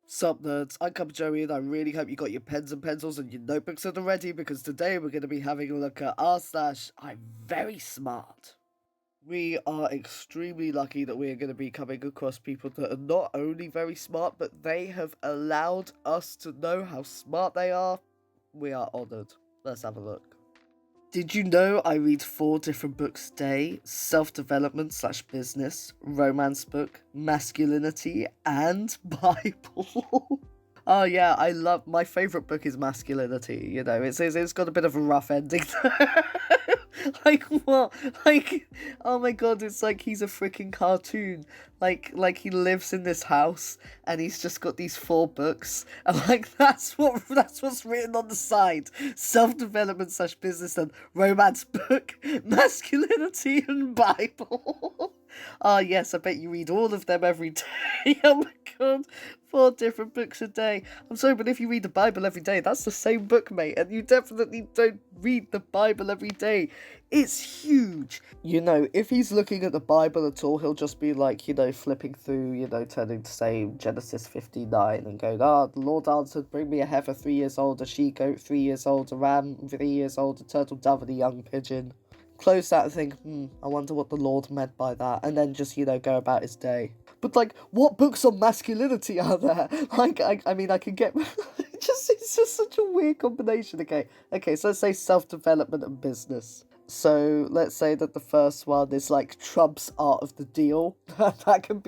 Sup nerds, I'm CuppaJoey and I really hope you got your pens and pencils and your notebooks at the ready because today we're going to be having a look at r/I'm very smart. We are extremely lucky that we are going to be coming across people that are not only very smart, but they have allowed us to know how smart they are. We are honoured. Let's have a look. Did you know I read 4 different books a day? Self-development/business, romance book, masculinity, and Bible. Oh yeah, I love, my favourite book is Masculinity, you know, it's got a bit of a rough ending. Like, what? Like, oh my god, it's like he's a freaking cartoon. Like he lives in this house, and he's just got these 4 books, and like, that's what's written on the side. Self-development/business and romance book, masculinity, and Bible. Ah, yes, I bet you read all of them every day. Oh my god, 4 different books a day. I'm sorry, but if you read the Bible every day, that's the same book, mate, and you definitely don't read the Bible every day. It's huge. You know, if he's looking at the Bible at all, he'll just be like, you know, flipping through, you know, turning to say Genesis 59 and going, the Lord answered, bring me a heifer 3 years old, a she-goat 3 years old, a ram 3 years old, a turtle dove and a young pigeon. Close that and think, I wonder what the Lord meant by that, and then just, you know, go about his day. But, like, what books on masculinity are there? Like, I mean, I can get... it's just such a weird combination. Okay, so let's say self-development and business. So let's say that the first one is like Trump's Art of the Deal. that can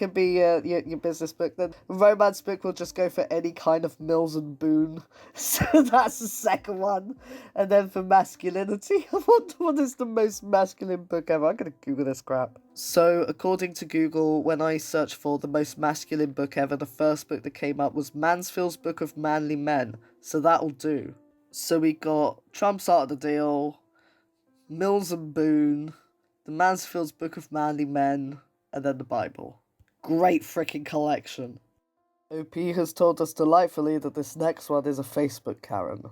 be your business book. Then romance book will just go for any kind of Mills and Boone. So that's the second one. And then for masculinity, I wonder what is the most masculine book ever. I'm gonna Google this crap. So according to Google, when I searched for the most masculine book ever, the first book that came up was Mansfield's Book of Manly Men. So that'll do. So we got Trump's Art of the Deal, Mills and Boone, the Mansfield's Book of Manly Men, and then the Bible. Great freaking collection. OP has told us delightfully that this next one is a Facebook Karen.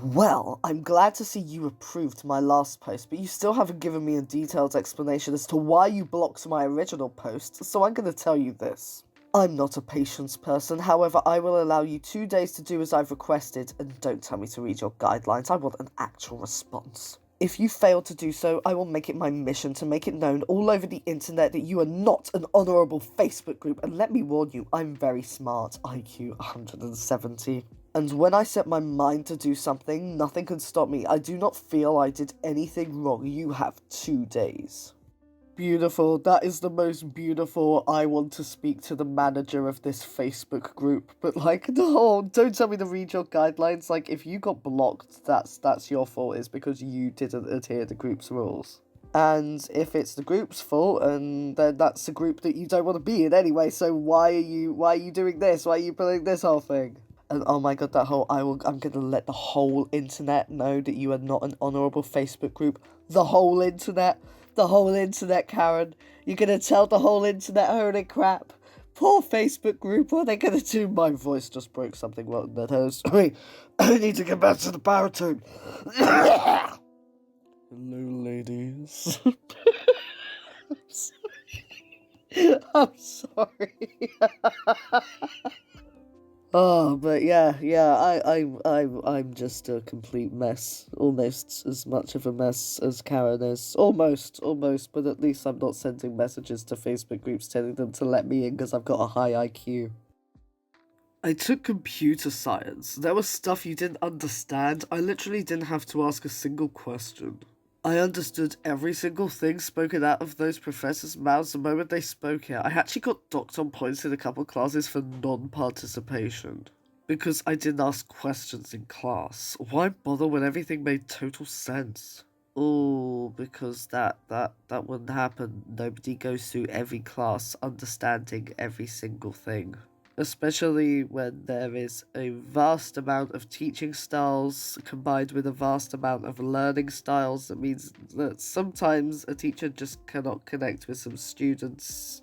Well, I'm glad to see you approved my last post, but you still haven't given me a detailed explanation as to why you blocked my original post, so I'm going to tell you this. I'm not a patience person, however, I will allow you 2 days to do as I've requested, and don't tell me to read your guidelines, I want an actual response. If you fail to do so, I will make it my mission to make it known all over the internet that you are not an honourable Facebook group, and let me warn you, I'm very smart, IQ 170. And when I set my mind to do something, nothing can stop me. I do not feel I did anything wrong. You have 2 days. Beautiful. That is the most beautiful. I want to speak to the manager of this Facebook group. But like, no, don't tell me to read your guidelines. Like, if you got blocked, that's your fault. It's because you didn't adhere to the group's rules. And if it's the group's fault, and then that's the group that you don't want to be in anyway. So why are you doing this? Why are you pulling this whole thing? And oh my god, I'm gonna let the whole internet know that you are not an honourable Facebook group. The whole internet, Karen. You're gonna tell the whole internet, holy crap. Poor Facebook group, what are they gonna do? My voice just broke something wrong that hurts. Wait, I need to get back to the baritone. Hello, ladies. I'm sorry. Oh, but yeah, I'm just a complete mess. Almost as much of a mess as Karen is. Almost, but at least I'm not sending messages to Facebook groups telling them to let me in because I've got a high IQ. I took computer science. There was stuff you didn't understand. I literally didn't have to ask a single question. I understood every single thing spoken out of those professors' mouths the moment they spoke it. I actually got docked on points in a couple classes for non-participation. Because I didn't ask questions in class. Why bother when everything made total sense? Oh, because that wouldn't happen. Nobody goes through every class understanding every single thing. Especially when there is a vast amount of teaching styles combined with a vast amount of learning styles. That means that sometimes a teacher just cannot connect with some students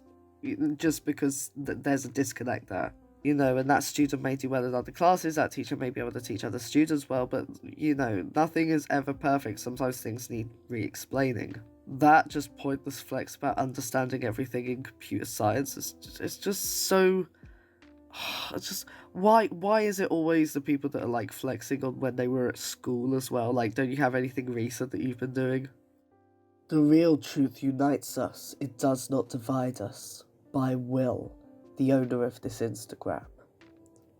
just because there's a disconnect there. You know, and that student may do well in other classes, that teacher may be able to teach other students well, but, you know, nothing is ever perfect. Sometimes things need re-explaining. That just pointless flex about understanding everything in computer science is just so It's just, why is it always the people that are, like, flexing on when they were at school as well? Like, don't you have anything recent that you've been doing? The real truth unites us, it does not divide us. By Will, the owner of this Instagram.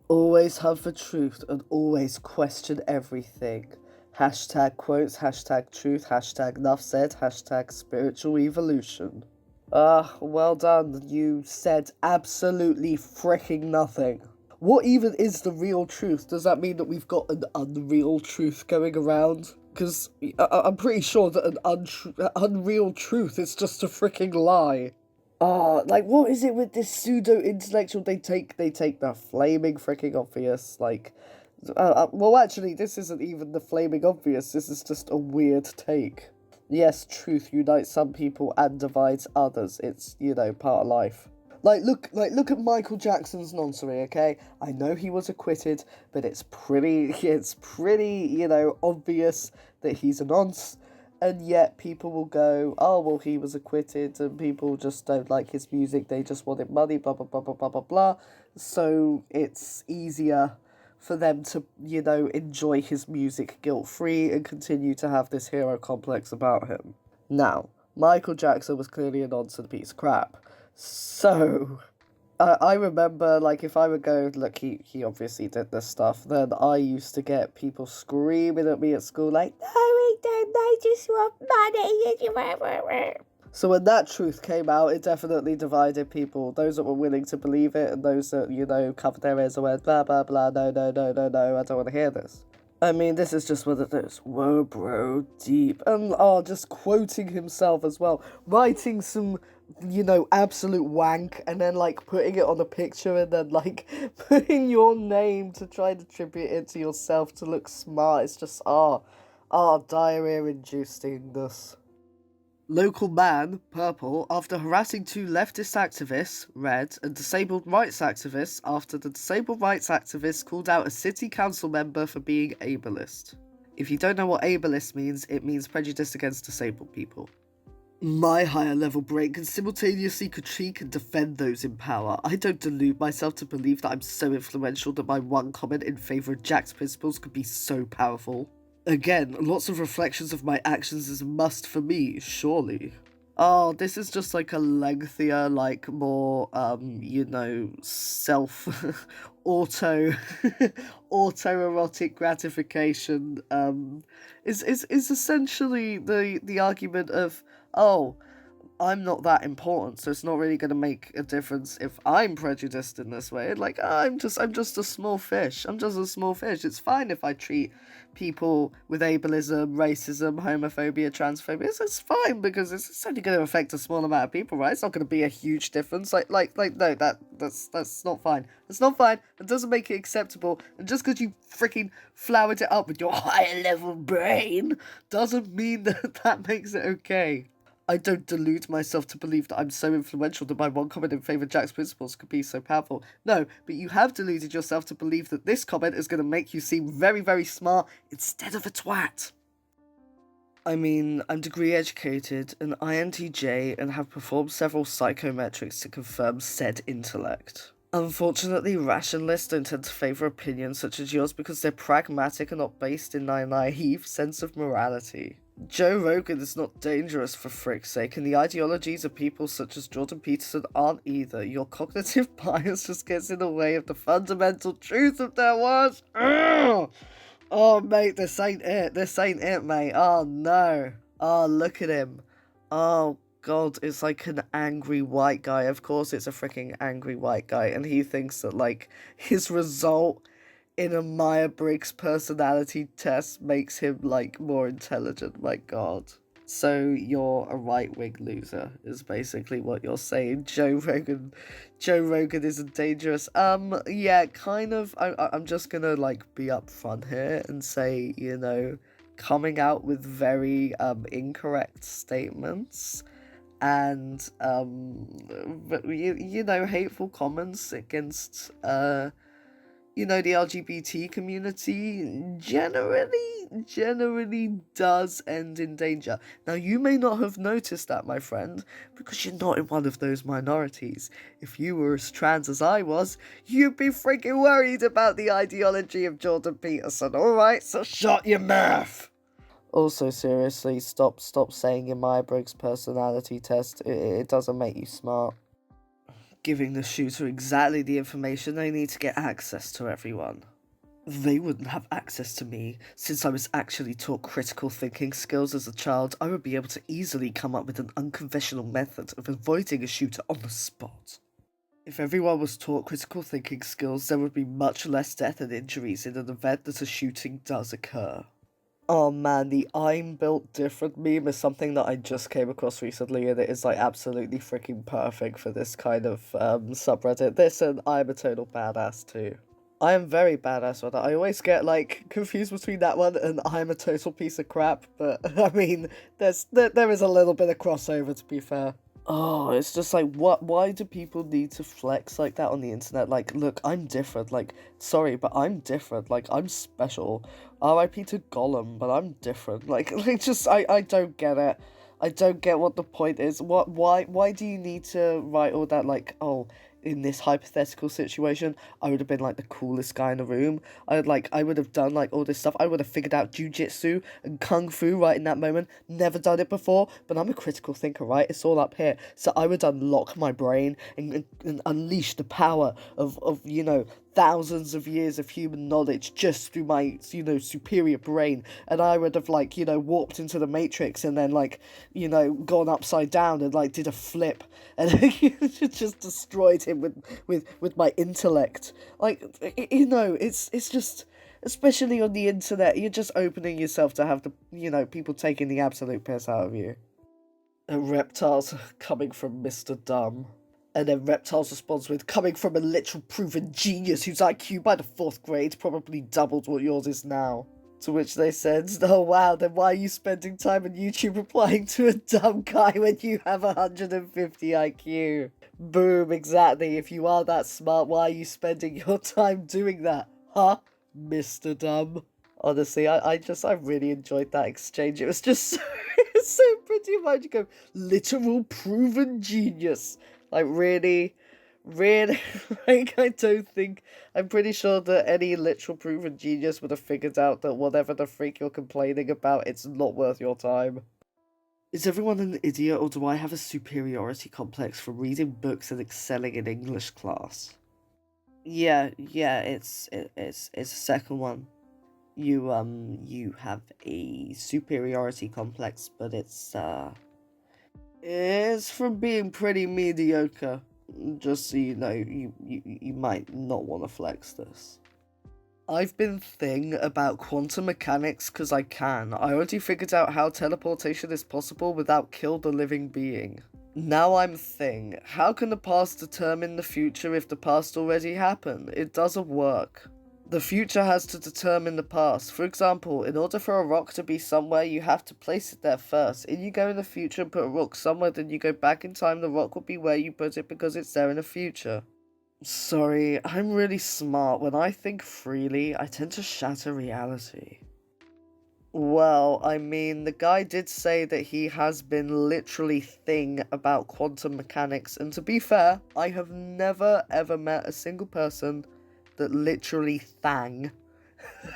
Always hunt for truth and always question everything. Hashtag quotes, hashtag truth, hashtag enough said, hashtag spiritual evolution. Well done. You said absolutely freaking nothing. What even is the real truth? Does that mean that we've got an unreal truth going around? Because I'm pretty sure that an unreal truth is just a freaking lie. Like, what is it with this pseudo-intellectual? They take the flaming freaking obvious, like... well, actually, this isn't even the flaming obvious, this is just a weird take. Yes, truth unites some people and divides others. It's, part of life. Look at Michael Jackson's noncery, okay? I know he was acquitted, but it's pretty, obvious that he's a nonce. And yet people will go, oh, well, he was acquitted, and people just don't like his music, they just wanted money, blah, blah, blah, blah, blah, blah, blah. So it's easier for them to, enjoy his music guilt-free and continue to have this hero complex about him. Now, Michael Jackson was clearly a nonsense piece of crap. So, I remember, if I would go, look, he obviously did this stuff, then I used to get people screaming at me at school, like, no, he didn't, they just want money. So when that truth came out, it definitely divided people. Those that were willing to believe it, and those that, covered their ears and went, blah, blah, blah, no, I don't want to hear this. I mean, this is just one of those, whoa, bro, deep, and, just quoting himself as well, writing some, absolute wank, and then, putting it on a picture, and then, putting your name to try to attribute it to yourself to look smart. It's just, diarrhea-inducing this. Local man, purple, after harassing two leftist activists, red, and disabled rights activists after the disabled rights activists called out a city council member for being ableist. If you don't know what ableist means, it means prejudice against disabled people. My higher level brain can simultaneously critique and defend those in power. I don't delude myself to believe that I'm so influential that my one comment in favour of Jack's principles could be so powerful. Again, lots of reflections of my actions is a must for me, surely. Oh, this is just a lengthier, more, autoerotic gratification, is essentially the argument of, oh, I'm not that important, so it's not really going to make a difference if I'm prejudiced in this way. I'm just a small fish. I'm just a small fish. It's fine if I treat people with ableism, racism, homophobia, transphobia. It's fine because it's only going to affect a small amount of people, right? It's not going to be a huge difference. No, that's not fine. It's not fine. It doesn't make it acceptable. And just because you freaking flowered it up with your higher level brain doesn't mean that makes it okay. I don't delude myself to believe that I'm so influential that my one comment in favour of Jack's principles could be so powerful. No, but you have deluded yourself to believe that this comment is going to make you seem very, very smart instead of a twat. I mean, I'm degree educated, an INTJ, and have performed several psychometrics to confirm said intellect. Unfortunately, rationalists don't tend to favour opinions such as yours because they're pragmatic and not based in a naive sense of morality. Joe Rogan is not dangerous for frick's sake, and the ideologies of people such as Jordan Peterson aren't either. Your cognitive bias just gets in the way of the fundamental truth of their words. Ugh! Oh, mate, this ain't it. This ain't it, mate. Oh, no. Oh, look at him. Oh, God, it's like an angry white guy. Of course it's a freaking angry white guy, and he thinks that, his result in a Myers-Briggs personality test makes him, more intelligent. My God. So you're a right-wing loser, is basically what you're saying. Joe Rogan isn't dangerous. Yeah, kind of. I'm just gonna, be upfront here and say, coming out with very, incorrect statements and, hateful comments against, You know, the LGBT community generally does end in danger. Now, you may not have noticed that, my friend, because you're not in one of those minorities. If you were as trans as I was, you'd be freaking worried about the ideology of Jordan Peterson, alright? So shut your mouth! Also, seriously, stop saying your Myers-Briggs personality test. It doesn't make you smart. Giving the shooter exactly the information they need to get access to everyone. They wouldn't have access to me. Since I was actually taught critical thinking skills as a child, I would be able to easily come up with an unconventional method of avoiding a shooter on the spot. If everyone was taught critical thinking skills, there would be much less death and injuries in an event that a shooting does occur. Oh man, the I'm built different meme is something that I just came across recently, and it is like absolutely freaking perfect for this kind of subreddit. This and I'm a total badass too. I am very badass with it. I always get like confused between that one and I'm a total piece of crap, but I mean, there is a little bit of crossover, to be fair. Oh, it's just like, why do people need to flex like that on the internet? Like, look, I'm different. Like, sorry, but I'm different. Like, I'm special. RIP to Gollum, but I'm different. Like just, I don't get it. I don't get what the point is. Why do you need to write all that, like, oh, in this hypothetical situation, I would have been like the coolest guy in the room. I would have done like all this stuff. I would have figured out jujitsu and kung fu right in that moment. Never done it before, but I'm a critical thinker, right? It's all up here. So I would unlock my brain and unleash the power of you know, thousands of years of human knowledge just through my, you know, superior brain. And I would have, like, you know, warped into the Matrix and then, like, you know, gone upside down and, like, did a flip and just destroyed him with my intellect. Like, you know, it's just, especially on the internet, you're just opening yourself to have the, you know, people taking the absolute piss out of you. And reptiles coming from Mr. Dumb. And then Reptiles responds with, coming from a literal proven genius whose IQ by the 4th grade probably doubled what yours is now. To which they said, oh wow, then why are you spending time on YouTube replying to a dumb guy when you have 150 IQ? Boom, exactly. If you are that smart, why are you spending your time doing that? Huh? Mr. Dumb. Honestly, I really enjoyed that exchange. It was just so pretty much go, literal proven genius. Like, really, like, I'm pretty sure that any literal proven genius would have figured out that whatever the freak you're complaining about, it's not worth your time. Is everyone an idiot, or do I have a superiority complex for reading books and excelling in English class? Yeah, it's the second one. You have a superiority complex, but it's from being pretty mediocre. Just so you know, you might not want to flex this. I've been thinking about quantum mechanics because I can. I already figured out how teleportation is possible without kill the living being. Now I'm thinking, how can the past determine the future if the past already happened? It doesn't work. The future has to determine the past. For example, in order for a rock to be somewhere, you have to place it there first. If you go in the future and put a rock somewhere, then you go back in time, the rock will be where you put it because it's there in the future. Sorry, I'm really smart. When I think freely, I tend to shatter reality. Well, I mean, the guy did say that he has been literally thinking about quantum mechanics, and to be fair, I have never ever met a single person that literally thang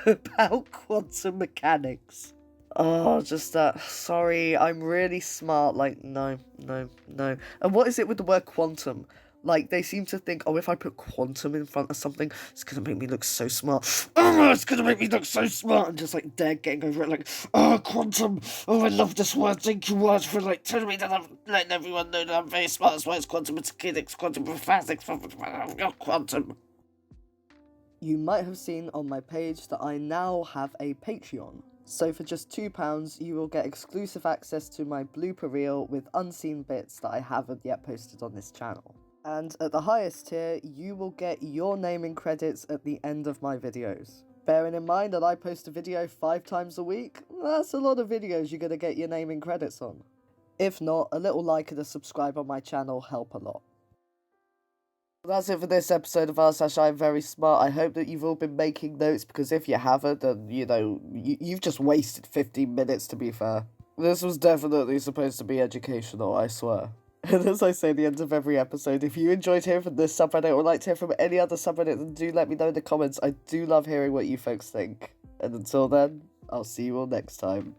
about quantum mechanics. Oh, just that. Sorry, I'm really smart. Like, no. And what is it with the word quantum? Like, they seem to think, oh, if I put quantum in front of something, it's gonna make me look so smart. Oh, it's gonna make me look so smart. And just, like, dead getting over it, like, oh, quantum. Oh, I love this word. Thank you, word, for, like, telling me that I'm letting everyone know that I'm very smart. That's why it's quantum mechanics, quantum physics, quantum. You might have seen on my page that I now have a Patreon. So for just £2, you will get exclusive access to my blooper reel with unseen bits that I haven't yet posted on this channel. And at the highest tier, you will get your name in credits at the end of my videos. Bearing in mind that I post a video 5 times a week, that's a lot of videos you're going to get your name in credits on. If not, a little like and a subscribe on my channel help a lot. That's it for this episode of r/I'm Very Smart. I hope that you've all been making notes, because if you haven't, then, you've just wasted 15 minutes, to be fair. This was definitely supposed to be educational, I swear. And as I say at the end of every episode, if you enjoyed hearing from this subreddit or would like to hear from any other subreddit, then do let me know in the comments. I do love hearing what you folks think. And until then, I'll see you all next time.